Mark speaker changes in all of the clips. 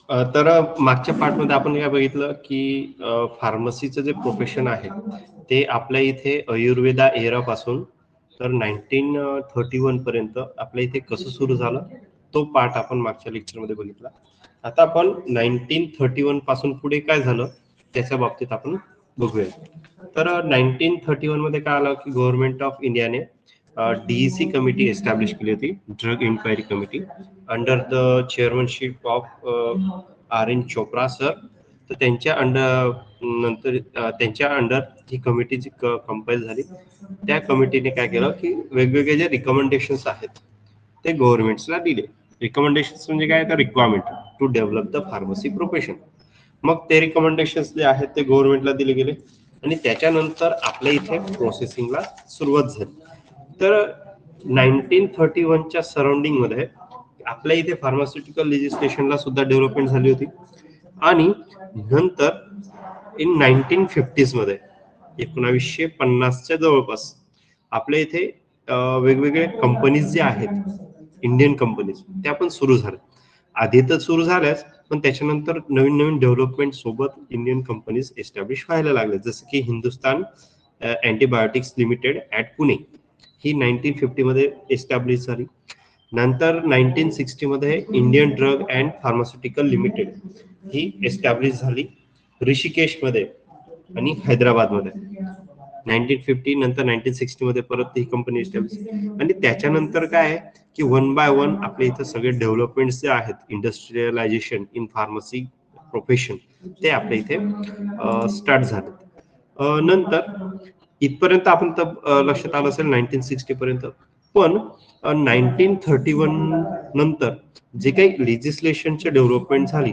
Speaker 1: तर मागच्या पार्टमध्ये आपण काय बघितलं की फार्मसीचं जे प्रोफेशन आहे ते आपल्या इथे आयुर्वेदा एरापासून तर 1931 पर्यंत आपल्या इथे कसं सुरू झालं तो पार्ट आपण मागच्या लेक्चरमध्ये बघितला. आता आपण 1931 पासून पुढे काय झालं त्याच्या बाबतीत आपण बघूया. तर 1931 मध्ये काय आलं की गव्हर्नमेंट ऑफ इंडियाने डीईसी कमिटी एस्टॅब्लिश केली होती, drug inquiry committee, under the chairmanship of R N Chopra sir. तर त्यांच्या अंडर नंतर त्यांच्या अंडर ही कमिटी जी कंपाईल झाली त्या कमिटीने काय केलं की वेगवेगळे जे रिकमेंडेशन्स आहेत ते गव्हर्नमेंट्सला दिले. रिकमेंडेशन्स म्हणजे काय तर requirement to develop the pharmacy profession. मग ते रिकमेंडेशन्स जे आहेत ते गव्हर्नमेंटला दिले गेले आणि त्याच्यानंतर आपल्या इथे प्रोसेसिंगला सुरुवात झाली. तर 1931च्या सराउंडिंग मध्ये आपल्या इथे फार्मास्युटिकल लेजिस्लेशनला सुद्धा डेव्हलपमेंट झाली होती आणि नंतर इन 1950s मध्ये 1950च्या जवळपास आपल्या इथे वेगवेगळे कंपनीज जे आहेत इंडियन कंपनीज त्या पण सुरू झाल्या. आधी तर सुरू झाल्याच पण त्याच्यानंतर नवीन नवीन डेव्हलपमेंट सोबत इंडियन कंपनीज एस्टॅब्लिश व्हायला लागल्या, जसं की Hindustan antibiotics limited at Pune ही 1950 मध्ये एस्टॅब्लिश झाली. नंतर 1960 मध्ये Indian drug and pharmaceutical limited ही एस्टॅब्लिश झाली ऋषिकेश मध्ये आणि हैदराबाद मध्ये. 1950 नंतर 1960 मध्ये परत ही कंपनी एस्टॅब्लिश आणि त्याच्यानंतर काय आहे की वन बाय वन आपल्या इथं सगळे डेव्हलपमेंट्स जे आहेत इंडस्ट्रियलायझेशन इन फार्मसी प्रोफेशन ते आपल्या इथे स्टार्ट झाले. नंतर इथपर्यंत आपण तर लक्षात आलं असेल 1960 पर्यंत. पण 1931 नंतर जे काही लेजिस्लेशनचे डेव्हलपमेंट झाली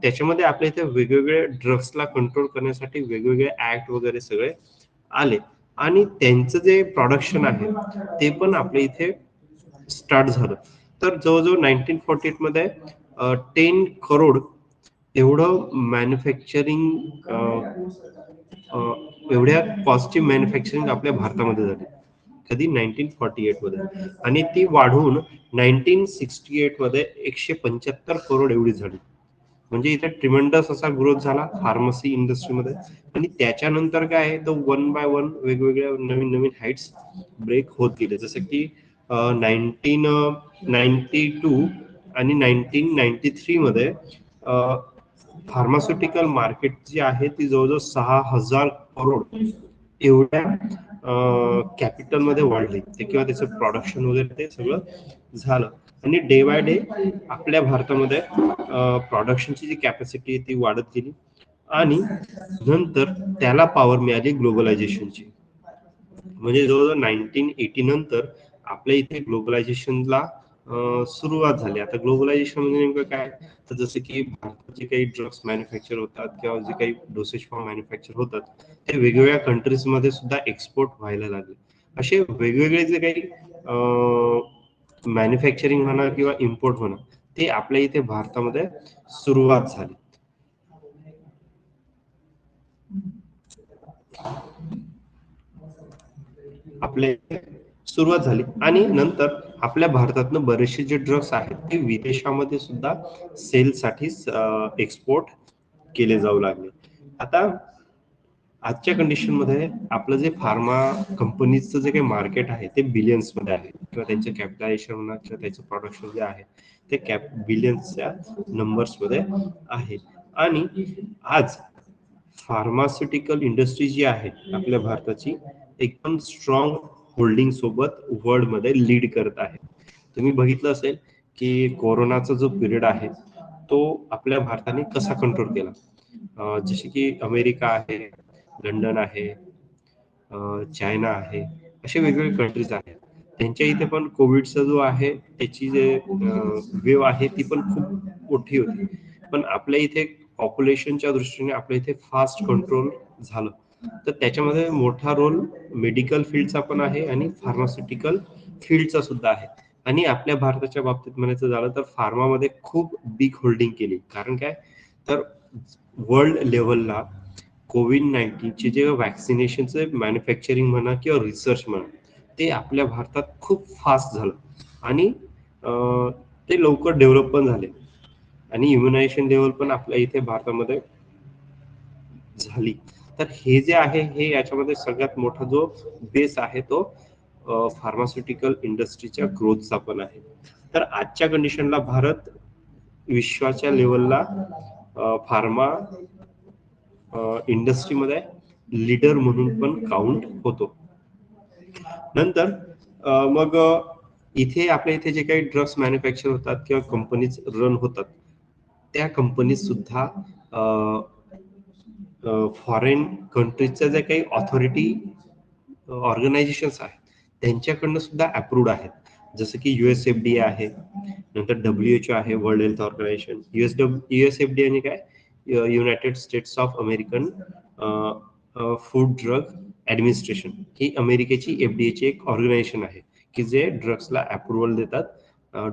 Speaker 1: त्याच्यामध्ये आपल्या इथे वेगवेगळे ड्रग्सला कंट्रोल करण्यासाठी वेगवेगळे ऍक्ट वगैरे सगळे आले आणि त्यांचं जे प्रोडक्शन आहे ते पण आपल्या इथे स्टार्ट झालं. तर जवळजवळ 1948 मध्ये 10 करोड एवढं मॅन्युफॅक्चरिंग एवढ्या कॉस्टची मॅन्युफॅक्चरिंग आपल्या भारतामध्ये झाली कधी 1948 मध्ये आणि ती वाढून 1968 मध्ये 175 करोड एवढी झाली. म्हणजे इथे ट्रिमेंडस असा ग्रोथ झाला फार्मसी इंडस्ट्रीमध्ये आणि त्याच्यानंतर काय आहे तर वन बाय वन वेगवेगळ्या नवीन नवीन हाईट्स ब्रेक होत गेले, जसं की 1992 आणि 1993 मध्ये फार्मास्युटिकल मार्केट जी आहे ती जवळजवळ 6,000 करोड एवढ्या कॅपिटल मध्ये वाढली ते किंवा त्याचं प्रोडक्शन वगैरे ते सगळं झालं. आणि डे बाय डे आपल्या भारतामध्ये प्रोडक्शनची जी कॅपॅसिटी ती वाढत गेली आणि नंतर त्याला पॉवर मिळाली ग्लोबलायझेशनची. म्हणजे जवळजवळ 1980 नंतर आपल्या इथे ग्लोबलायझेशनला सुरुवात झाली. आता ग्लोबलायझेशन म्हणजे नेमकं काय तर जसं की भारतात जे काही ड्रग्स मॅन्युफॅक्चर होतात किंवा जे काही डोसेज फॉर्म मॅन्युफॅक्चर होतात ते वेगवेगळ्या कंट्रीज मध्ये सुद्धा एक्सपोर्ट व्हायला लागले. असे वेगवेगळे जे काही मॅन्युफॅक्चरिंग म्हणा किंवा इम्पोर्ट म्हणा ते आपल्या इथे भारतामध्ये सुरुवात झाली. आपल्या इथे सुरुवात झाली आणि नंतर आपल्या भारतातनं बरेचसे जे ड्रग्स आहेत ते विदेशामध्ये सुद्धा सेलसाठी एक्सपोर्ट केले जाऊ लागले. आता आजच्या कंडिशन मध्ये आपलं जे फार्मा कंपनीचं जे काही मार्केट आहे ते बिलियन्स मध्ये आहे किंवा त्यांचे कॅपिटलायझेशन म्हणा किंवा त्याचं प्रोडक्शन जे आहे ते बिलियन्सच्या नंबर्स मध्ये आहे. आणि आज फार्मास्युटिकल इंडस्ट्री जी आहे आपल्या भारताची एकदम स्ट्रॉंग होल्डिंग सोबत वर्ल्ड मध्ये लीड करत आहे. तुम्ही बघितलं असेल की कोरोनाचा जो पिरियड आहे तो आपल्या भारताने कसा कंट्रोल केला. जसे की अमेरिका आहे, लंडन आहे, चायना आहे, असे वेगवेगळे कंट्रीज आहेत. त्यांच्या इथे पण कोविडचा जो आहे त्याची जे वेव आहे ती पण खूप मोठी होती. पण आपल्या इथे पॉप्युलेशनच्या दृष्टीने आपल्या इथे फास्ट कंट्रोल झालं. तर त्याच्यामध्ये मोठा रोल मेडिकल फील्डचा पण आहे आणि फार्मास्युटिकल फील्डचा सुद्धा आहे. आणि आपल्या भारताच्या बाबतीत म्हणायचं झालं तर फार्मामध्ये खूप बिग होल्डिंग केली. कारण काय तर वर्ल्ड लेवलला कोविड-19चे जे व्हॅक्सिनेशनचे मॅन्युफॅक्चरिंग म्हणा किंवा रिसर्च म्हणा ते आपल्या भारतात खूप फास्ट झालं आणि ते लवकर डेव्हलप पण झाले आणि इम्युनायझेशन लेवल पण आपल्या इथे भारतामध्ये झाली. तर हे जे आहे हे याच्यामध्ये सगळ्यात मोठा जो बेस आहे तो फार्मास्युटिकल इंडस्ट्रीच्या ग्रोथचा पण आहे. तर आजच्या कंडिशनला भारत विश्वाच्या लेवलला फार्मा इंडस्ट्रीमध्ये लीडर म्हणून पण काउंट होतो. नंतर मग इथे आपल्या इथे जे काही ड्रग्स मॅन्युफॅक्चर होतात किंवा कंपनीज रन होतात त्या कंपनीज सुद्धा फॉरेन कंट्रीजच्या ज्या काही ऑथॉरिटी ऑर्गनायझेशन्स आहेत त्यांच्याकडनं सुद्धा अप्रूव्ड आहेत. जसं की USFDA आहे, नंतर WHO आहे, वर्ल्ड हेल्थ ऑर्गनायझेशन. USFDA आणि काय United States of American food drug administration ही अमेरिकेची FDA ची एक ऑर्गनायझेशन आहे की जे ड्रग्सला अप्रुव्हल देतात,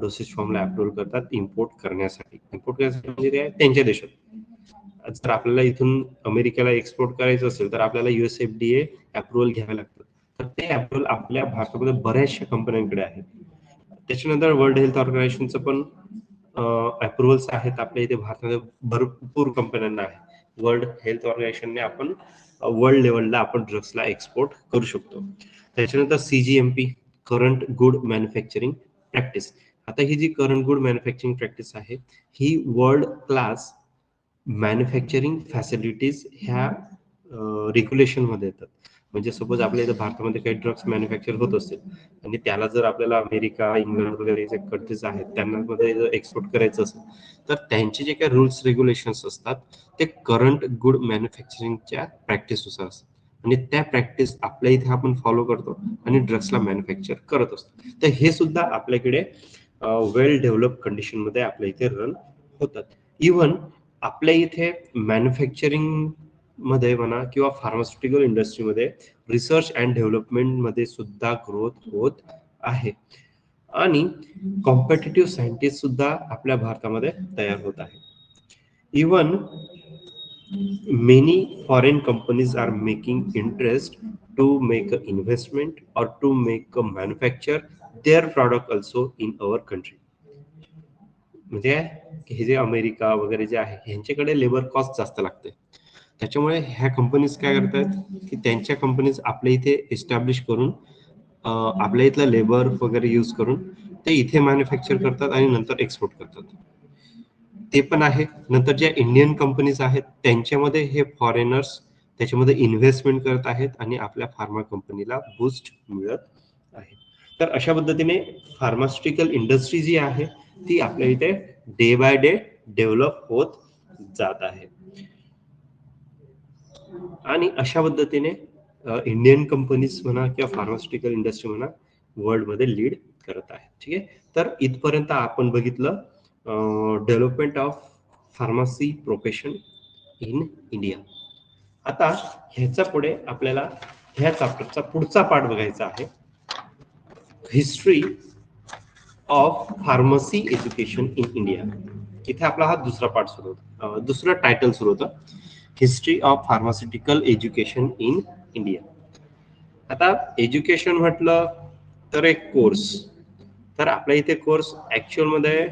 Speaker 1: डोसेज फॉर्मला अप्रुव्हल करतात इम्पोर्ट करण्यासाठी. इम्पोर्ट करण्यासाठी म्हणजे काय त्यांच्या देशात जर आपल्याला इथून अमेरिकेला एक्सपोर्ट करायचं असेल तर आपल्याला USFDA अप्रुव्हल घ्यावे लागतं. तर ते अप्रुव्हल आपल्या भारतामध्ये बऱ्याचशा कंपन्यांकडे आहे. त्याच्यानंतर वर्ल्ड हेल्थ ऑर्गनायझेशनचं पण अप्रुव्हल्स आहेत आपल्या इथे भारतामध्ये भरपूर कंपन्यांना आहे. वर्ल्ड हेल्थ ऑर्गनायझेशनने आपण वर्ल्ड लेवलला आपण ड्रग्सला एक्सपोर्ट करू शकतो. त्याच्यानंतर CGMP current good manufacturing practice. आता ही जी करंट गुड मॅन्युफॅक्चरिंग प्रॅक्टिस आहे ही वर्ल्ड क्लास मॅन्युफॅक्चरिंग फॅसिलिटीज ह्या रेग्युलेशन मध्ये येतात. म्हणजे सपोज आपल्या इथे भारतामध्ये काही ड्रग्स मॅन्युफॅक्चर होत असेल आणि त्याला जर आपल्याला अमेरिका, इंग्लंड वगैरे जे कंट्रीज आहेत त्यांना मध्ये जर एक्सपोर्ट करायचं असेल तर त्यांचे जे काही रूल्स रेग्युलेशन्स असतात ते करंट गुड मॅन्युफॅक्चरिंगच्या प्रॅक्टिसनुसार असतात आणि त्या प्रॅक्टिस आपल्या इथे आपण फॉलो करतो आणि ड्रग्सला मॅन्युफॅक्चर करत असतो. तर हे सुद्धा आपल्याकडे वेल डेव्हलप कंडिशन मध्ये आपल्या इथे रन होतात. इव्हन आपल्या इथे मॅन्युफॅक्चरिंग मध्ये म्हणा किंवा फार्मास्युटिकल इंडस्ट्रीमध्ये रिसर्च अँड डेव्हलपमेंट मध्ये सुद्धा ग्रोथ होत आहे आणि कॉम्पिटिटिव्ह सायंटिस्ट सुद्धा आपल्या भारतामध्ये तयार होत आहे. Even many foreign companies are making interest to make a investment और to make a manufacture their product also in our country. म्हणजे हे जे अमेरिका वगैरे जे आहे ह्यांच्याकडे लेबर कॉस्ट जास्त लागते. त्याच्यामुळे ह्या कंपनीज काय करतात की त्यांच्या कंपनीज आपल्या इथे एस्टॅब्लिश करून आपल्या इथलं लेबर वगैरे यूज करून ते इथे मॅन्युफॅक्चर करतात आणि नंतर एक्सपोर्ट करतात. ते पण आहे. नंतर ज्या इंडियन कंपनीज आहेत त्यांच्यामध्ये हे फॉरेनर्स त्याच्यामध्ये इन्व्हेस्टमेंट करत आहेत आणि आपल्या फार्मा कंपनीला बूस्ट मिळत आहे. तर अशा पद्धतीने फार्मास्युटिकल इंडस्ट्री जी आहे ती आपल्या इथे डे बाय डे डेव्हलप होत जात आहे आणि अशा पद्धतीने इंडियन कंपनीज म्हणा किंवा फार्मास्युटिकल इंडस्ट्री म्हणा वर्ल्ड मध्ये लीड करत आहे. ठीक आहे. तर इथपर्यंत आपण बघितलं development of pharmacy profession in India. आता ह्याच्या पुढे आपल्याला ह्या चॅप्टरचा पुढचा पार्ट बघायचा आहे, history of pharmacy education in India. इथे आपला हा दुसरा पार्ट सुरू होता, दुसरं टायटल सुरू होतं, history of pharmaceutical education in India. आता एज्युकेशन म्हटलं तर एक कोर्स, तर आपल्या इथे कोर्स ऍक्च्युअल मध्ये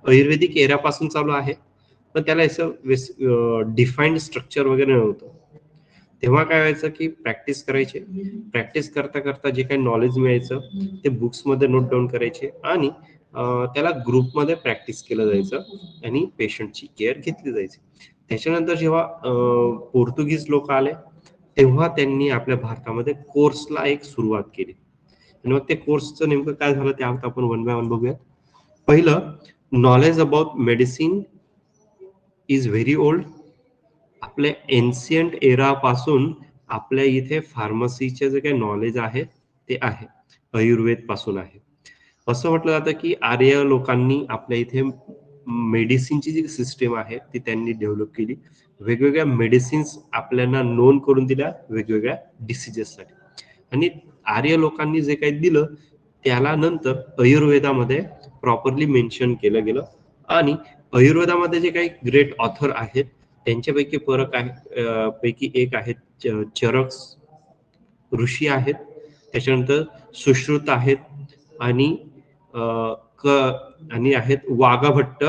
Speaker 1: आयुर्वेदिक एरापासून चालू आहे पण त्याला असं डिफाईन्ड स्ट्रक्चर वगैरे नव्हतं. तेव्हा काय व्हायचं की प्रॅक्टिस करायचे, प्रॅक्टिस करता करता जे काही नॉलेज मिळायचं ते बुक्स मध्ये नोट डाऊन करायचे आणि त्याला ग्रुपमध्ये प्रॅक्टिस केलं जायचं आणि पेशंटची केअर घेतली जायची. त्याच्यानंतर जेव्हा पोर्तुगीज लोक आले तेव्हा त्यांनी आपल्या भारतामध्ये कोर्सला एक सुरुवात केली आणि मग ते कोर्सचं नेमकं काय झालं ते आता आपण वन बाय वन बघूयात. पहिलं, knowledge about medicine is very old. आपल्या एन्शियंट एरा पासून आपल्या इथे फार्मसीचे जे काही नॉलेज आहे ते आहे, आयुर्वेद पासून आहे. असं म्हटलं जातं की आर्य लोकांनी आपल्या इथे मेडिसिनची जी सिस्टीम आहे ती त्यांनी डेव्हलप केली. वेगवेगळ्या मेडिसिन्स आपल्याला नोंद करून दिल्या वेगवेगळ्या डिसिजेससाठी आणि आर्य लोकांनी जे काही दिलं त्याला नंतर आयुर्वेदामध्ये प्रॉपरली मेन्शन केलं गेलं आणि आयुर्वेदामध्ये जे काही ग्रेट ऑथर आहेत त्यांच्यापैकी फरक आहे, पैकी एक आहेत चरक ऋषी आहेत, त्याच्यानंतर सुश्रुत आहेत आणि आणि आहेत वाघाभट्ट,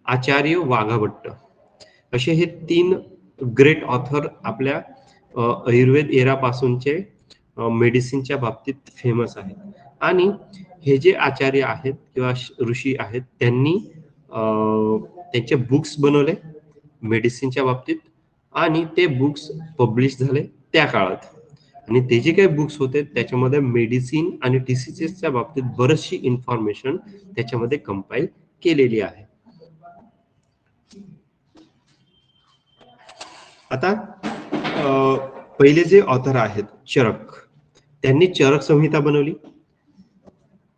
Speaker 1: आचार्य वाघाभट्ट, असे हे 3 ग्रेट ऑथर आपल्या आयुर्वेद एरा पासूनचे मेडिसिनच्या बाबतीत फेमस आहेत. आणि हे जे आचार्य आहेत किंवा ऋषी आहेत त्यांनी त्यांचे बुक्स बनवले मेडिसिनच्या बाबतीत आणि ते बुक्स पब्लिश झाले त्या काळात. आणि ते जे काही बुक्स होते त्याच्यामध्ये मेडिसिन आणि डिसीजेसच्या बाबतीत बरीचशी इन्फॉर्मेशन त्याच्यामध्ये कंपाईल केलेली आहे. आता पहिले जे ऑथर आहेत चरक, त्यांनी चरक संहिता बनवली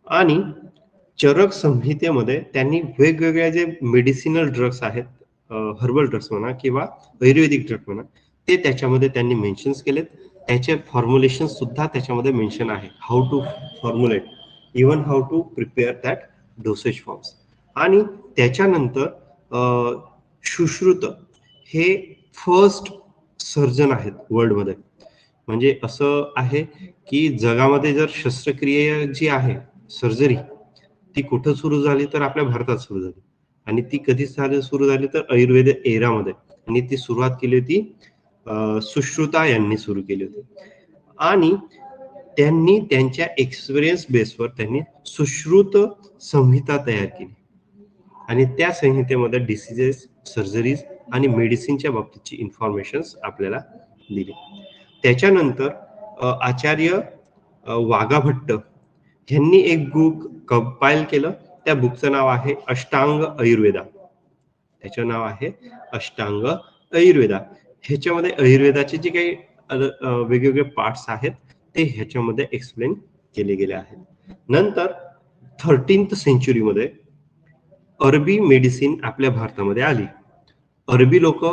Speaker 1: आणि चरक संहितेमध्ये त्यांनी वेगवेगळ्या जे मेडिसिनल ड्रग्स आहेत, हर्बल ड्रग्स म्हणा किंवा आयुर्वेदिक ड्रग म्हणा, ते त्याच्यामध्ये त्यांनी मेन्शन्स केलेत. त्याचे फॉर्म्युलेशन सुद्धा त्याच्यामध्ये मेन्शन आहे, how to formulate, even how to prepare that dosage forms. आणि त्याच्यानंतर सुश्रुत हे फर्स्ट सर्जन आहेत वर्ल्डमध्ये. म्हणजे असं आहे की जगामध्ये जर शस्त्रक्रिया जी आहे सर्जरी ती कुठं सुरू झाली तर आपल्या भारतात सुरू झाली. आणि ती कधी सुरू झाली तर आयुर्वेद एरामध्ये. आणि ती सुरुवात केली होती सुश्रुता यांनी सुरू केली होती. आणि त्यांनी त्यांच्या एक्सपिरियन्स बेसवर त्यांनी सुश्रुत संहिता तयार केली आणि त्या संहितेमध्ये डिसीजेस, सर्जरीज आणि मेडिसिनच्या बाबतीतची इन्फॉर्मेशन आपल्याला दिली. त्याच्यानंतर आचार्य वाघाभट्ट यांनी एक बुक कंपाईल केलं. त्या बुकचं नाव आहे अष्टांग आयुर्वेदा. त्याचं नाव आहे अष्टांग आयुर्वेदा. ह्याच्यामध्ये आयुर्वेदाचे जे काही वेगवेगळे पार्ट्स आहेत ते ह्याच्यामध्ये एक्सप्लेन केले गेले आहेत. नंतर 13th सेंचुरीमध्ये अरबी मेडिसिन आपल्या भारतामध्ये आली. अरबी लोक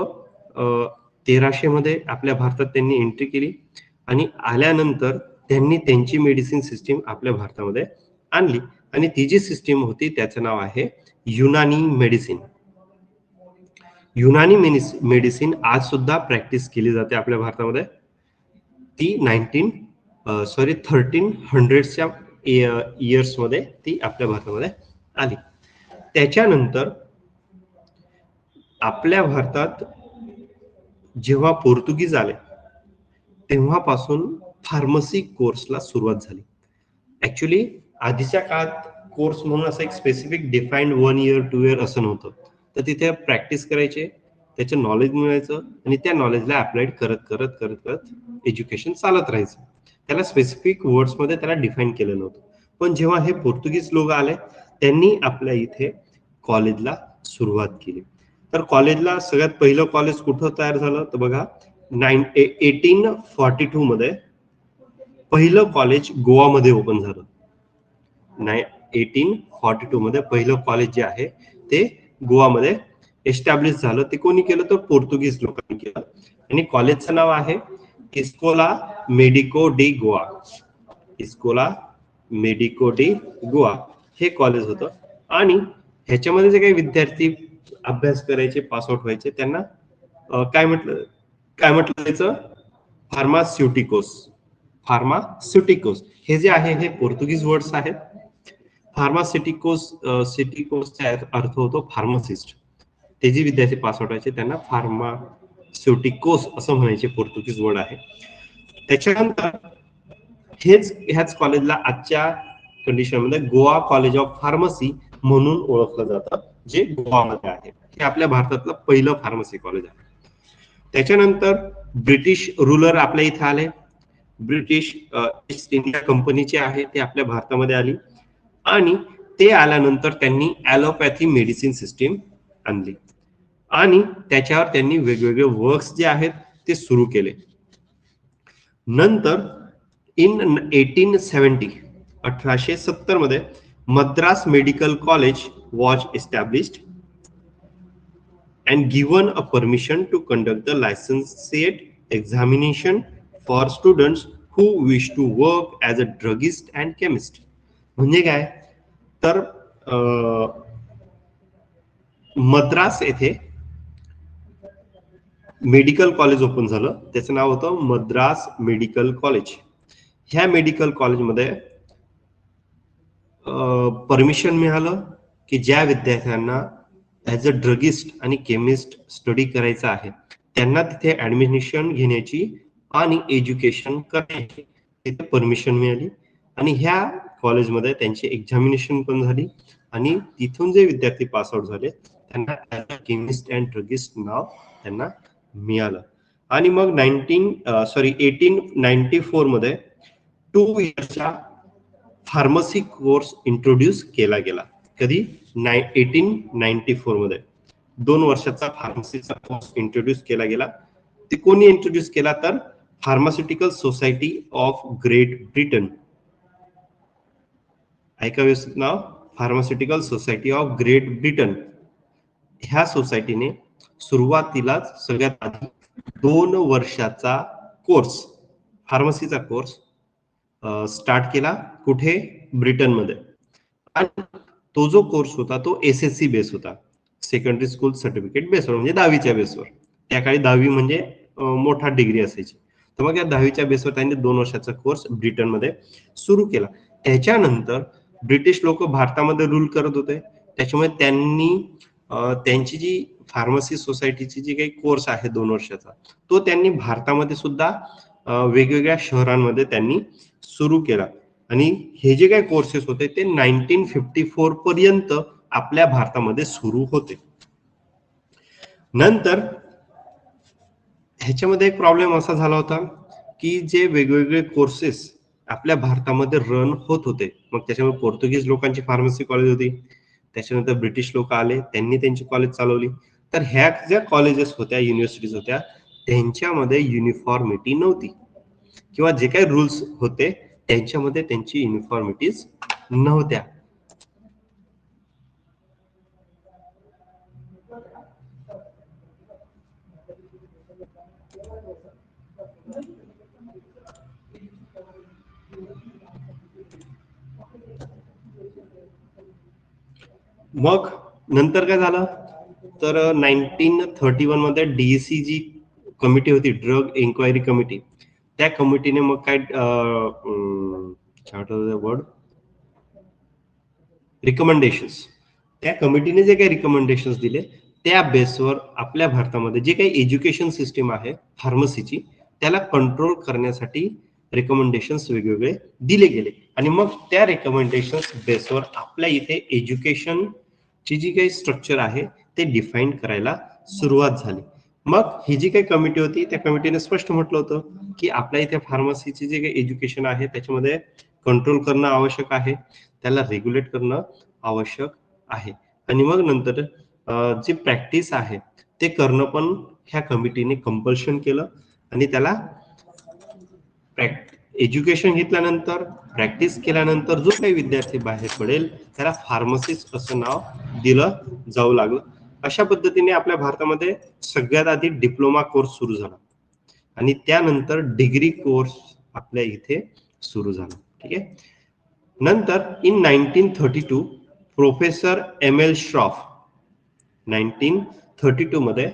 Speaker 1: 1300 मध्ये आपल्या भारतात त्यांनी एंट्री केली आणि आल्यानंतर त्यांनी त्यांची मेडिसिन सिस्टीम आपल्या भारतामध्ये आणली आणि ती जी सिस्टीम होती त्याचं नाव आहे युनानी मेडिसिन. युनानी मेडिसिन आज सुद्धा प्रॅक्टिस केली जाते आपल्या भारतामध्ये. ती 1300च्या इयर्स मध्ये ती आपल्या भारतामध्ये आली. त्याच्यानंतर आपल्या भारतात जेव्हा पोर्तुगीज आले तेव्हापासून फार्मसी कोर्सला सुरुवात झाली. ऍक्च्युली आधीच्या काळात कोर्स म्हणून असं एक स्पेसिफिक डिफाईन्ड 1 इयर 2 इयर असं नव्हतं. तर तिथे प्रॅक्टिस करायचे, त्याचं नॉलेज मिळायचं आणि त्या नॉलेजला अप्लाइड करत करत करत करत एज्युकेशन चालत राहायचं. त्याला स्पेसिफिक वर्ड्समध्ये त्याला डिफाईन केलं नव्हतं. पण जेव्हा हे पोर्तुगीज लोक आले त्यांनी आपल्या इथे कॉलेजला सुरुवात केली. तर कॉलेजला सगळ्यात पहिलं कॉलेज कुठं तयार झालं तर बघा 1842 मध्ये पहिलं कॉलेज गोवामध्ये ओपन झालं. 1842 मध्ये पहिलं कॉलेज जे आहे ते गोवामध्ये एस्टॅब्लिश झालं. ते कोणी केलं तर पोर्तुगीज लोकांनी केलं आणि कॉलेजचं नाव आहे इस्कोला मेडिको डी गोवा. इस्कोला मेडिको डी गोवा हे कॉलेज होतं. आणि ह्याच्यामध्ये जे काही विद्यार्थी अभ्यास करायचे, पासआउट व्हायचे त्यांना काय म्हटलं त्याचं फार्मास्युटिकोस. फार्मास्युटिकोस हे जे आहे हे पोर्तुगीज वर्ड्स आहेत. फार्मास्युटिकोसचा अर्थ होतो फार्मासिस्ट. ते जे विद्यार्थी पासआउट व्हायचे त्यांना फार्मास्युटिकोस असं म्हणायचे, पोर्तुगीज वर्ड आहे. त्याच्यानंतर ह्याच कॉलेजला आजच्या कंडिशनमध्ये गोवा कॉलेज ऑफ फार्मसी म्हणून ओळखलं जातं, जे गोवामध्ये आहे. हे आपल्या भारतातलं पहिलं फार्मसी कॉलेज आहे. त्याच्यानंतर ब्रिटिश रुलर आपल्या इथे आले. ब्रिटिश ईस्ट इंडिया कंपनीचे आहे ते आपल्या भारतामध्ये आली आणि ते आल्यानंतर त्यांनी ॲलोपॅथी मेडिसिन सिस्टीम आणली आणि त्याच्यावर त्यांनी वेगवेगळे वर्क्स जे आहेत ते सुरू केले. नंतर इन 1870 मध्ये Madras medical college was established and given a permission to conduct the licentiate examination for students who wish to work as a druggist and chemist. म्हणजे काय तर मद्रास येथे मेडिकल कॉलेज ओपन झालं. त्याचं नाव होतं मद्रास मेडिकल कॉलेज. ह्या मेडिकल कॉलेजमध्ये परमिशन मिळालं की ज्या विद्यार्थ्यांना ॲज अ ड्रगिस्ट आणि केमिस्ट स्टडी करायचं आहे त्यांना तिथे ऍडमिशन घेण्याची आणि एज्युकेशन करण्याची तिथे परमिशन मिळाली आणि ह्या कॉलेजमध्ये त्यांची एक्झामिनेशन पण झाली आणि तिथून जे विद्यार्थी पास आउट झाले त्यांना as a chemist and druggist नाव त्यांना मिळालं. आणि मग 1894 मध्ये 2 इयर्सचा फार्मसी कोर्स इंट्रोड्यूस केला गेला. कधी? 1894 मध्ये 2 वर्षाचा फार्मसीचा कोर्स इंट्रोड्यूस केला गेला. ते कोणी इंट्रोड्यूस केला तर pharmaceutical society of Great Britain. ऐका व्यवस्थित नाव, pharmaceutical society of Great Britain. ह्या सोसायटीने सुरुवातीलाच सगळ्यात आधी 2 वर्षाचा कोर्स, फार्मसीचा कोर्स स्टार्ट केला. कुठे? ब्रिटनमध्ये. आणि तो जो कोर्स होता तो SSC बेस होता, सेकंडरी स्कूल सर्टिफिकेट बेसवर, म्हणजे 10वीच्या बेसवर. त्या काळी 10वी म्हणजे मोठा डिग्री असायची. तर मग या 10वीच्या बेसवर त्यांनी 2 वर्षाचा कोर्स ब्रिटनमध्ये सुरू केला. त्याच्यानंतर ब्रिटिश लोक भारतामध्ये रूल करत होते, त्याच्यामुळे त्यांनी त्यांची जी फार्मसी सोसायटीची जी काही कोर्स आहे 2 वर्षाचा तो त्यांनी भारतामध्ये सुद्धा वेगवेगळ्या शहरांमध्ये त्यांनी सुरू केला. आणि हे जे काही कोर्सेस होते ते 1954 पर्यंत आपल्या भारतामध्ये सुरू होते. नंतर ह्याच्यामध्ये एक प्रॉब्लेम असा झाला होता की जे वेगवेगळे कोर्सेस आपल्या भारतामध्ये रन होत होते, मग त्याच्यामध्ये पोर्तुगीज लोकांची फार्मसी कॉलेज होती, त्याच्यानंतर ब्रिटिश लोक आले, त्यांनी त्यांची कॉलेज चालवली. तर ह्या ज्या कॉलेजेस होत्या, युनिव्हर्सिटीज होत्या, त्यांच्यामध्ये युनिफॉर्मिटी नव्हती किंवा जे काही रूल्स होते त्यांच्यामध्ये त्यांची युनिफॉर्मिटीज नव्हत्या. मग नंतर काय झालं तर 1931 मध्ये DEC जी कमिटी होती, ड्रग इन्क्वायरी कमिटी, त्या कमिटीने मग काय वर्ड रिकमेंडेशन्स, त्या कमिटीने जे काही रिकमेंडेशन्स दिले त्या बेसवर आपल्या भारतामध्ये जे काही एज्युकेशन सिस्टीम आहे फार्मसीची त्याला कंट्रोल करण्यासाठी रिकमेंडेशन्स वेगवेगळे दिले गेले. आणि मग त्या रिकमेंडेशन्स बेसवर आपल्या इथे एज्युकेशन ची जी काही स्ट्रक्चर आहे ते डिफाईन करायला सुरुवात झाली. मग ही जी काही कमिटी होती त्या कमिटीने स्पष्ट म्हटलं होतं की आपल्या इथे फार्मसीचे जे काही एज्युकेशन आहे त्याच्यामध्ये कंट्रोल करणं आवश्यक आहे, त्याला रेग्युलेट करणं आवश्यक आहे. आणि मग नंतर जी प्रॅक्टिस आहे ते करणं पण ह्या कमिटीने कंपल्शन केलं. आणि त्याला एज्युकेशन घेतल्यानंतर प्रॅक्टिस केल्यानंतर जो काही विद्यार्थी बाहेर पडेल त्याला फार्मसिस्ट असं नाव दिलं जाऊ लागलं. अशा पद्धतीने आपल्या भारतामध्ये सगळ्यात आधी डिप्लोमा कोर्स सुरू झाला आणि त्यानंतर डिग्री कोर्स आपल्या इथे सुरू झाला. ठीक आहे. नंतर इन 1932 प्रोफेसर ML श्रॉफ, 1932 मध्ये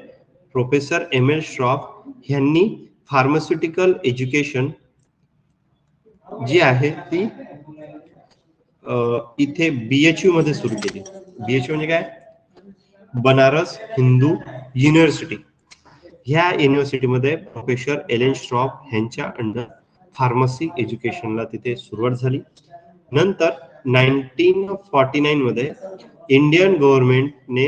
Speaker 1: प्रोफेसर ML श्रॉफ यांनी फार्मास्युटिकल एज्युकेशन जी आहे ती इथे BHU मध्ये सुरू केली. BHU म्हणजे काय? बनारस हिंदू युनिव्हर्सिटी. ह्या युनिव्हर्सिटीमध्ये प्रोफेसर एलन श्रॉफ यांच्या अंडर फार्मसी एज्युकेशनला तिथे सुरुवात झाली. नंतर 1949 मध्ये इंडियन गव्हर्नमेंटने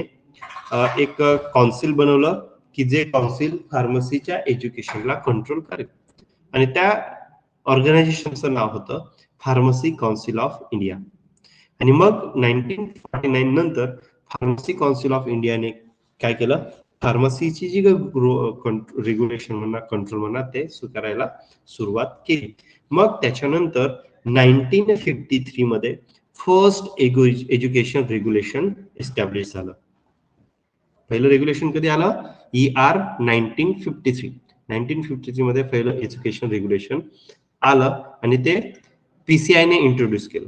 Speaker 1: एक काउन्सिल बनवलं की जे काउन्सिल फार्मसीच्या एज्युकेशनला कंट्रोल करेल आणि त्या ऑर्गनायझेशनचं नाव होतं फार्मसी काउन्सिल ऑफ इंडिया. आणि मग 1949 नंतर फार्मसी काउन्सिल ऑफ इंडियाने काय केलं, फार्मसीची जी रेग्युलेशन म्हणा कंट्रोल म्हणा ते करायला सुरुवात केली. मग त्याच्यानंतर 1953 मध्ये फर्स्ट एज्युकेशन रेग्युलेशन एस्टॅब्लिश झालं. पहिलं रेग्युलेशन कधी आलं? ER 1953. 1953 मध्ये पहिलं एज्युकेशन रेग्युलेशन आलं आणि ते PCI ने इंट्रोड्यूस केलं.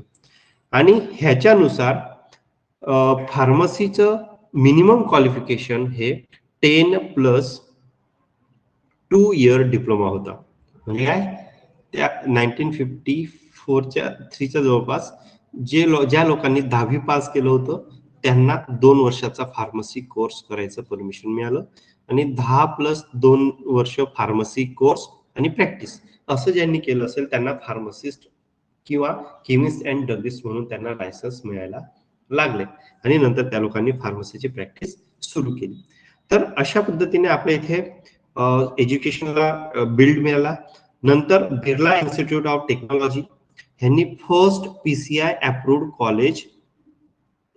Speaker 1: आणि ह्याच्यानुसार फार्मसीचं मिनिमम क्वालिफिकेशन हे 10+2 इयर डिप्लोमा होता. म्हणजे काय? त्या 1954च्या 3च्या जवळपास ज्या लोकांनी 10वी पास केलं होतं त्यांना 2 वर्षाचा फार्मसी कोर्स करायचं परमिशन मिळालं आणि 10+2 वर्ष फार्मसी कोर्स आणि प्रॅक्टिस असं ज्यांनी केलं असेल त्यांना फार्मासिस्ट किंवा केमिस्ट अँड ड्रगिस्ट म्हणून त्यांना लायसन्स मिळायला लागले आणि नंतर त्या लोकांनी फार्मसीची प्रॅक्टिस सुरू केली. तर अशा पद्धतीने आपल्या इथे एज्युकेशनला बिल्ड मिळाला. नंतर बिर्ला इन्स्टिट्यूट ऑफ टेक्नॉलॉजी ह्यांनी first PCI approved college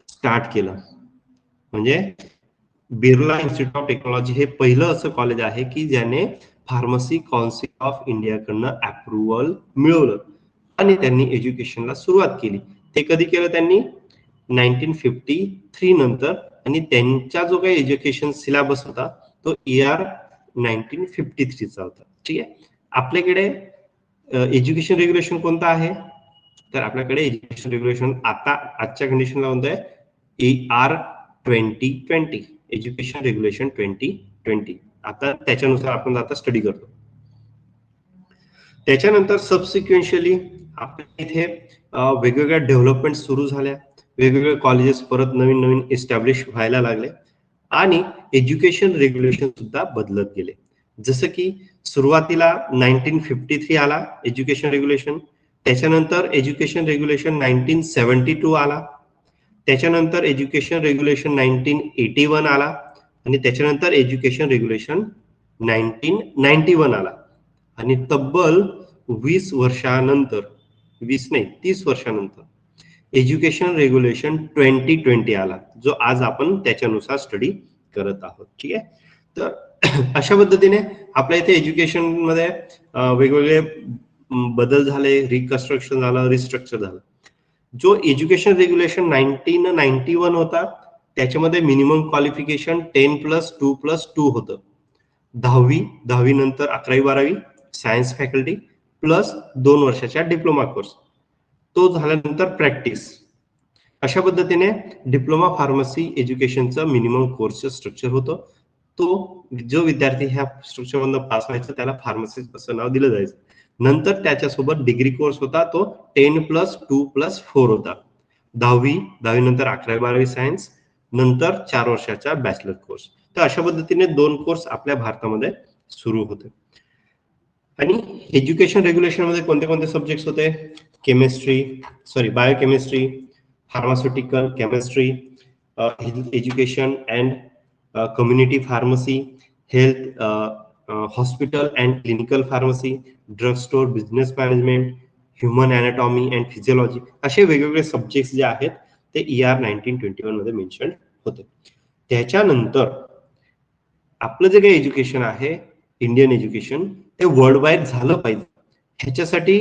Speaker 1: start केलं. म्हणजे बिर्ला इन्स्टिट्यूट ऑफ टेक्नॉलॉजी हे पहिलं असं कॉलेज आहे की ज्याने फार्मसी काउन्सिल ऑफ इंडियाकडनं अप्रुव्हल मिळवलं आणि त्यांनी एज्युकेशनला सुरुवात केली. ते कधी केलं त्यांनी 1953 नंतर आणि त्यांचा जो काही एज्युकेशन सिलेबस होता तो ER 1953 चा होता. ठीक आहे. आपल्याकडे एज्युकेशन रेग्युलेशन कोणतं आहे तर आपल्याकडे एज्युकेशन रेग्युलेशन आता आजच्या कंडिशनला कोणतं आहे ER 2020 एज्युकेशन रेग्युलेशन 2020. आता त्याच्यानुसार आपण आता स्टडी करतो. त्याच्यानंतर सबसिक्वेन्शियली आपल्या इथे वेगवेगळ्या डेव्हलपमेंट सुरू झाल्या, वेगवेगळे कॉलेजेस परत नवीन नवीन एस्टॅब्लिश व्हायला लागले आणि एज्युकेशन रेग्युलेशन सुद्धा बदलत गेले. जसं की सुरुवातीला 1953 आला एज्युकेशन रेग्युलेशन, त्याच्यानंतर एज्युकेशन रेग्युलेशन 1972 आला, त्याच्यानंतर एज्युकेशन रेग्युलेशन 1981 आला आणि त्याच्यानंतर एज्युकेशन रेग्युलेशन 1991 आला आणि तब्बल 20 वर्षानंतर 20 नाही 30 वर्षानंतर एज्युकेशन रेग्युलेशन 2020 आला जो आज आपण त्याच्यानुसार स्टडी करत आहोत. ठीक आहे. तर अशा पद्धतीने आपल्या इथे एज्युकेशन मध्ये वेगवेगळे बदल झाले, रिकन्स्ट्रक्शन झालं, रिस्ट्रक्चर झालं. जो एज्युकेशन रेग्युलेशन 1991 होता त्याच्यामध्ये मिनिमम क्वालिफिकेशन 10+2+2 होतं. 10वी नंतर 11वी-12वी सायन्स फॅकल्टी प्लस 2 वर्षाच्या डिप्लोमा कोर्स, तो झाल्यानंतर प्रॅक्टिस. अशा पद्धतीने डिप्लोमा फार्मसी एज्युकेशनचं मिनिमम कोर्सचं स्ट्रक्चर होतं. तो जो विद्यार्थी ह्या स्ट्रक्चरमधून पास व्हायचा त्याला फार्मसिस्ट असं नाव दिलं जायचं. नंतर त्याच्यासोबत डिग्री कोर्स होता तो 10+2+4 होता. 10वी नंतर 11वी-12वी सायन्स, नंतर 4 वर्षाचा बॅचलर कोर्स. तर अशा पद्धतीने 2 कोर्स आपल्या भारतामध्ये सुरू होते. आणि एज्युकेशन रेग्युलेशन मध्ये कोणते कोणते सब्जेक्ट्स होते biochemistry, pharmaceutical chemistry, health education and community pharmacy, health hospital and clinical pharmacy, drug store business management, human anatomy and physiology, असे वेगवेगळे सब्जेक्ट्स जे आहेत ते ER 1921 मध्ये मेन्शन होते. त्याच्यानंतर आपलं जे काही एज्युकेशन आहे इंडियन एज्युकेशन ते वर्ल्ड वाईड झालं पाहिजे ह्याच्यासाठी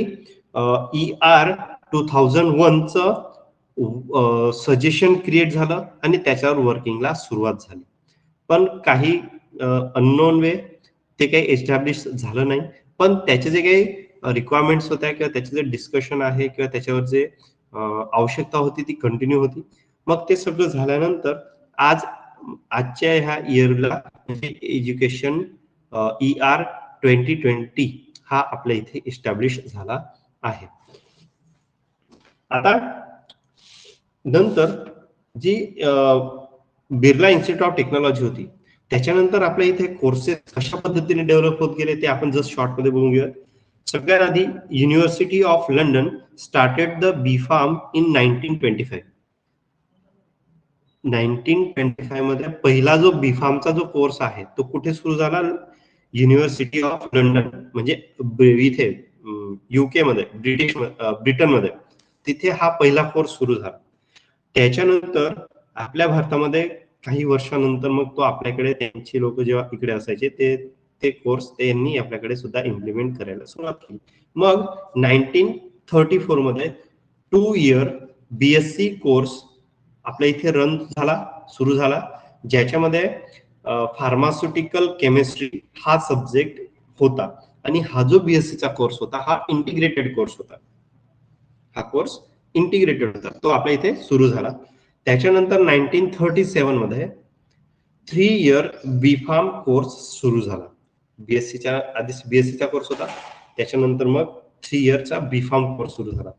Speaker 1: ER 2001 चं सजेशन क्रिएट झालं आणि त्याच्यावर वर्किंगला सुरुवात झाली. पण काही अननोन वे ते काही एस्टॅब्लिश झालं नाही. पण त्याचे जे काही रिक्वायरमेंट्स होत्या किंवा त्याचे जे डिस्कशन आहे किंवा त्याच्यावर जे आवश्यकता होती ती कंटिन्यू होती. मग ते सगळं झाल्यानंतर आजच्या ह्या इयरला म्हणजे एज्युकेशन ER 2020 हा आपल्या इथे एस्टॅब्लिश झाला आहे. आता नंतर जी बिर्ला इन्स्टिट्यूट ऑफ टेक्नॉलॉजी होती त्याच्यानंतर आपल्या इथे कोर्सेस कशा पद्धतीने डेव्हलप होत गेले ते आपण जस्ट शॉर्ट मध्ये बघून घेऊया. सगळ्यात आधी university of London started the B.Pharm in 1925. 1925 मध्ये पहिला जो B.Pharmचा जो कोर्स आहे तो कुठे सुरू झाला? युनिव्हर्सिटी ऑफ लंडन म्हणजे इथे UK मध्ये ब्रिटन मध्ये तिथे हा पहिला कोर्स सुरू झाला. त्याच्यानंतर आपल्या भारतामध्ये काही वर्षानंतर मग तो आपल्याकडे त्यांची लोक जेव्हा इकडे असायचे ते कोर्स त्यांनी आपल्याकडे सुद्धा इम्प्लिमेंट करायला सुरुवात केली. मग 1934 मध्ये 2 इयर BSc कोर्स आपल्या इथे सुरू झाला ज्याच्यामध्ये फार्मास्युटिकल केमिस्ट्री हा सब्जेक्ट होता आणि हा जो BScचा कोर्स होता हा इंटिग्रेटेड कोर्स होता. हा कोर्स इंटिग्रेटेड होता तो आपल्या इथे सुरू झाला. त्याच्यानंतर 1937 मध्ये 3 इयर B.Pharm कोर्स सुरू झाला. आधी BScचा कोर्स होता त्याच्यानंतर मग 3 इयरचा B.Pharm कोर्स सुरू झाला.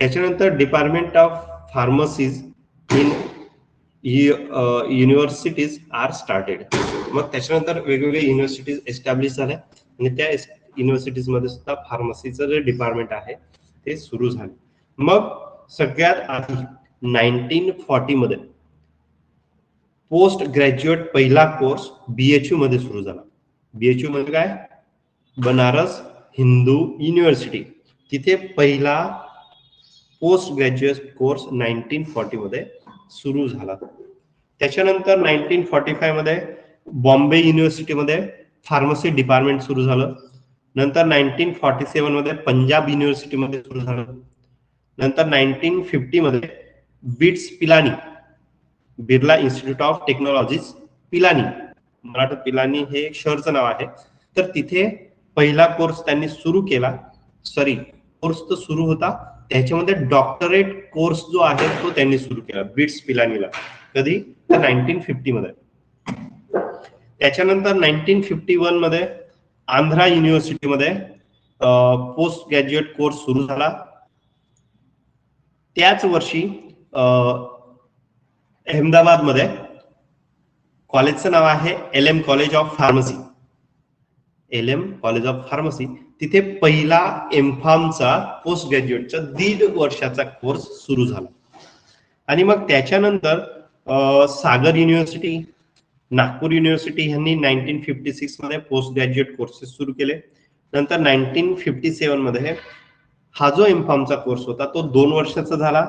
Speaker 1: त्याच्यानंतर department of pharmacies in universities are started. मग त्याच्यानंतर वेगवेगळ्या युनिव्हर्सिटीज एस्टॅब्लिश झाल्या आणि त्या युनिव्हर्सिटीज मध्ये सुद्धा फार्मसीचं जे डिपार्टमेंट आहे ते सुरू झाले. मग सगळ्यात आधी 1940 मध्ये पोस्ट ग्रॅज्युएट पहिला कोर्स बीएचयू मध्ये सुरू झाला. बीएचयू मध्ये काय, बनारस हिंदू युनिव्हर्सिटी, तिथे पहिला पोस्ट ग्रॅज्युएट कोर्स 1940 मध्ये सुरू झाला. त्याच्यानंतर 1945 मध्ये बॉम्बे युनिव्हर्सिटीमध्ये फार्मसी डिपार्टमेंट सुरू झालं. नंतर 1947 मध्ये पंजाब युनिव्हर्सिटीमध्ये सुरू झालं. नंतर 1950 मध्ये bits Pilani, Birla institute of technologies Pilani, मला वाटतं पिलानी हे एक शहरचं नाव आहे, तर तिथे पहिला कोर्स त्यांनी सुरू केला. कोर्स तर सुरू होता, त्याच्यामध्ये डॉक्टरेट कोर्स जो आहे तो त्यांनी सुरू केला बिट्स पिलानीला. कधी, तर 1950 मध्ये. त्याच्यानंतर 1951 मध्ये आंध्रा युनिव्हर्सिटीमध्ये पोस्ट ग्रॅज्युएट कोर्स सुरू झाला. त्याच वर्षी अहमदाबाद मध्ये कॉलेजचं नाव आहे LM college of pharmacy, LM college of pharmacy, तिथे पहिला एमफार्मचा पोस्ट ग्रॅज्युएटचा 1.5 वर्षाचा कोर्स सुरू झाला. आणि मग त्याच्यानंतर सागर युनिव्हर्सिटी, नागपूर युनिव्हर्सिटी यांनी 1956 मध्ये पोस्ट ग्रॅज्युएट कोर्सेस सुरू केले. नंतर 1957 मध्ये हा जो एमफार्मचा कोर्स होता तो 2 वर्षाचा झाला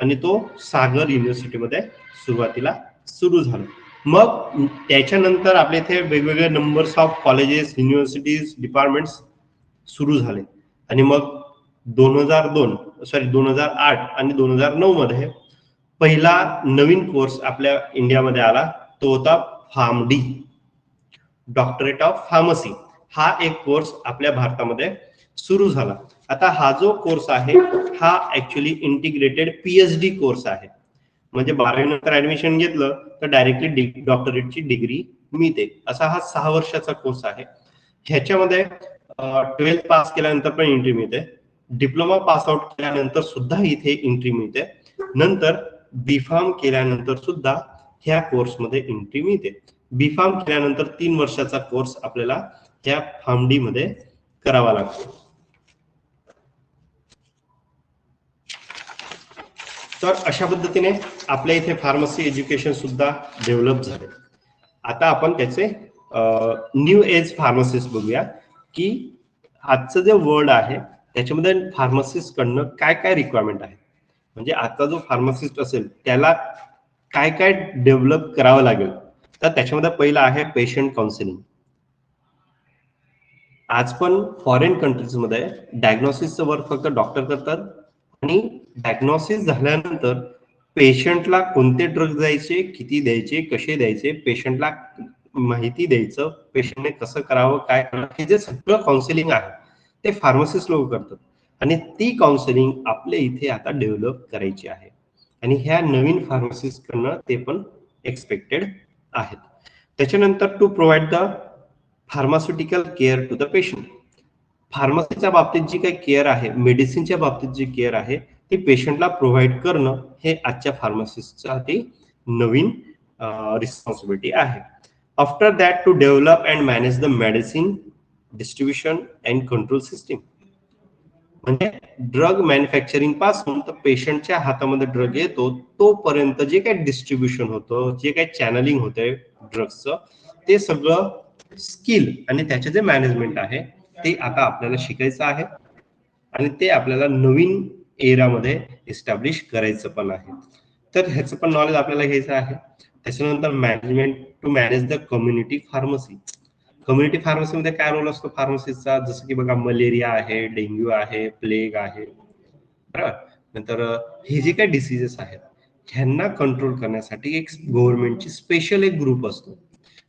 Speaker 1: आणि तो सागर युनिव्हर्सिटीमध्ये सुरुवातीला सुरू झाला. मग त्याच्यानंतर आपल्या इथे वेगवेगळे numbers of colleges, universities, departments सुरू झाले. आणि मग 2008 आणि 2009 मध्ये पहिला नवीन कोर्स आपल्या इंडियामध्ये आला, तो होता फार्मडी, डॉक्टरेट ऑफ फार्मसी. हा एक कोर्स आपल्या भारतामध्ये सुरू झाला. आता हा जो कोर्स आहे हा ऍक्च्युली इंटिग्रेटेड PhD कोर्स आहे. म्हणजे 12वी नंतर ऍडमिशन घेतलं तर डायरेक्टली डॉक्टरेटची डिग्री मिळते. असा हा 6 वर्षाचा कोर्स आहे. ह्याच्यामध्ये 12th पास केल्यानंतर पण एंट्री मिळते, डिप्लोमा पास आउट केल्यानंतर सुद्धा इथे एंट्री मिळते, नंतर बीफार्म केल्यानंतर सुद्धा ह्या कोर्समध्ये एंट्री मिळते. बीफार्म केल्यानंतर 3 वर्षाचा कोर्स आपल्याला ह्या फार्मडी मध्ये करावा लागतो. तर अशा पद्धतीने आपल्या इथे फार्मसी एज्युकेशन सुद्धा डेव्हलप झाले. आता आपण त्याचे न्यू एज फार्मसिस्ट बघूया की आजचं जे वर्ल्ड आहे त्याच्यामध्ये फार्मसिस्ट कडनं काय काय रिक्वायरमेंट आहे. म्हणजे आता जो फार्मसिस्ट असेल त्याला काय काय डेव्हलप करावं लागेल. तर त्याच्यामध्ये पहिलं आहे पेशंट काउन्सिलिंग. आज पण फॉरेन कंट्रीज मध्ये डायग्नोसिसचं वर्क फक्त डॉक्टर करतात आणि डायग्नोसिस झाल्यानंतर पेशंटला कोणते ड्रग द्यायचे, किती द्यायचे, कसे द्यायचे, पेशंटला माहिती द्यायचं, पेशंटने कसं करावं, काय करावं, हे जे सगळं काउन्सिलिंग आहे ते फार्मसिस्ट लोक करतात. आणि ती काउन्सिलिंग आपल्या इथे आता डेव्हलप करायची आहे आणि ह्या नवीन फार्मसिस्ट कडनं ते पण एक्सपेक्टेड आहेत. त्याच्यानंतर to provide the pharmaceutical care to the patient. फार्मसीच्या बाबतीत जी काही केअर आहे, मेडिसिनच्या बाबतीत जी केअर आहे ती पेशंटला प्रोव्हाइड करणं हे आजच्या फार्मसिस्टसाठी नवीन रिस्पॉन्सिबिलिटी आहे. After that to develop and manage the medicine distribution and control system. म्हणजे ड्रग मॅन्युफॅक्चरिंग पासून तर पेशंटच्या हातामध्ये ड्रग येतो तोपर्यंत जे काही डिस्ट्रीब्युशन होतं, जे काही चॅनलिंग होते ड्रग्सचं, ते सगळं स्किल आणि त्याचे जे मॅनेजमेंट आहे ते आता आपल्याला शिकायचं आहे आणि ते आपल्याला नवीन एरामध्ये एस्टॅब्लिश करायचं पण आहे. तर ह्याचं पण नॉलेज आपल्याला घ्यायचं आहे. त्याच्यानंतर management to manage the community pharmacy. Community फार्मसीमध्ये काय रोल असतो फार्मसीचा, जसं की बघा मलेरिया आहे, डेंग्यू आहे, प्लेग आहे, बरोबर. नंतर हे जे काही डिसीजेस आहेत ह्यांना कंट्रोल करण्यासाठी एक गव्हर्नमेंटची स्पेशल एक ग्रुप असतो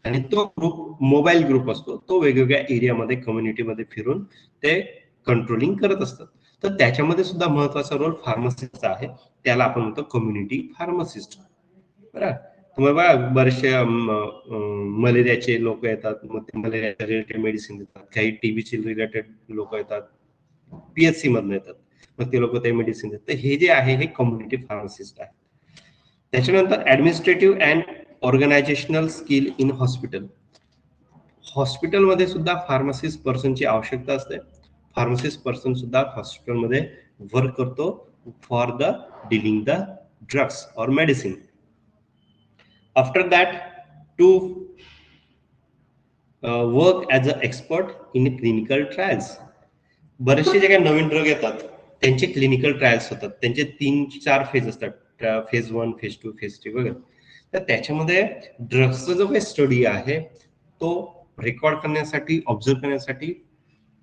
Speaker 1: आणि तो ग्रुप मोबाईल ग्रुप असतो, तो वेगवेगळ्या एरियामध्ये कम्युनिटीमध्ये फिरून ते कंट्रोलिंग करत असतात. तर त्याच्यामध्ये सुद्धा महत्वाचा रोल फार्मसिस्टचा आहे, त्याला आपण म्हणतो कम्युनिटी फार्मसिस्ट, बरोबर. तुम्हाला बघा बरेचसे मलेरियाचे लोक येतात, मग ते मलेरियाच्या रिलेटेड मेडिसिन देतात, काही टीबीचे रिलेटेड लोक येतात, PHC मधून येतात. मग ते लोक ते मेडिसिन देतात. तर हे जे आहे हे कम्युनिटी फार्मासिस्ट आहे. त्याच्यानंतर administrative and organisational skill in hospital. हॉस्पिटलमध्ये सुद्धा फार्मासिस्ट पर्सनची आवश्यकता असते. फार्मासिस्ट पर्सन सुद्धा हॉस्पिटलमध्ये वर्क करतो for the dealing the drugs और medicine. After that to work as a expert in clinical trials. बरेचसे जे काही नवीन ड्रग येतात त्यांचे क्लिनिकल ट्रायल्स होतात. त्यांचे 3-4 फेज असतात. फेज 1, फेज 2, फेज 3 वगैरे. तर त्याच्यामध्ये ड्रग्सचा जो काही स्टडी आहे तो रेकॉर्ड करण्यासाठी, ऑब्झर्व करण्यासाठी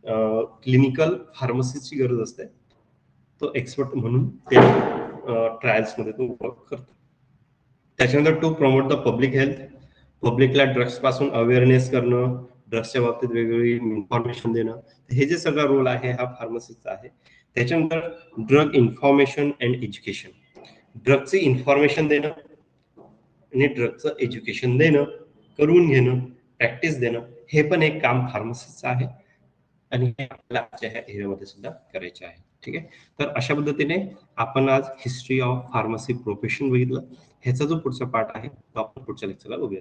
Speaker 1: क्लिनिकल फार्मसीची गरज असते. तो एक्सपर्ट म्हणून ते ट्रायल्स मध्ये तो वर्क करतो. त्याच्यानंतर to promote the public health. पब्लिकला ड्रग्स पासून अवेअरनेस करणं, ड्रग्सच्या बाबतीत वेगवेगळी इन्फॉर्मेशन देणं, हे जे सगळा रोल आहे हा फार्मसीचा आहे. त्याच्यानंतर ड्रग इन्फॉर्मेशन अँड एज्युकेशन. ड्रगची इन्फॉर्मेशन देणं आणि ड्रगचं एज्युकेशन देणं, करून घेणं, प्रॅक्टिस देणं, हे पण एक काम फार्मसीचं आहे आणि हे आपल्याला आजच्या ह्या एरियामध्ये सुद्धा करायचे आहे. ठीक आहे. तर अशा पद्धतीने आपण आज हिस्ट्री ऑफ फार्मसी प्रोफेशन बघितलं. ह्याचा जो पुढचा पार्ट आहे तो आपण पुढच्या लेक्चरला बघूया.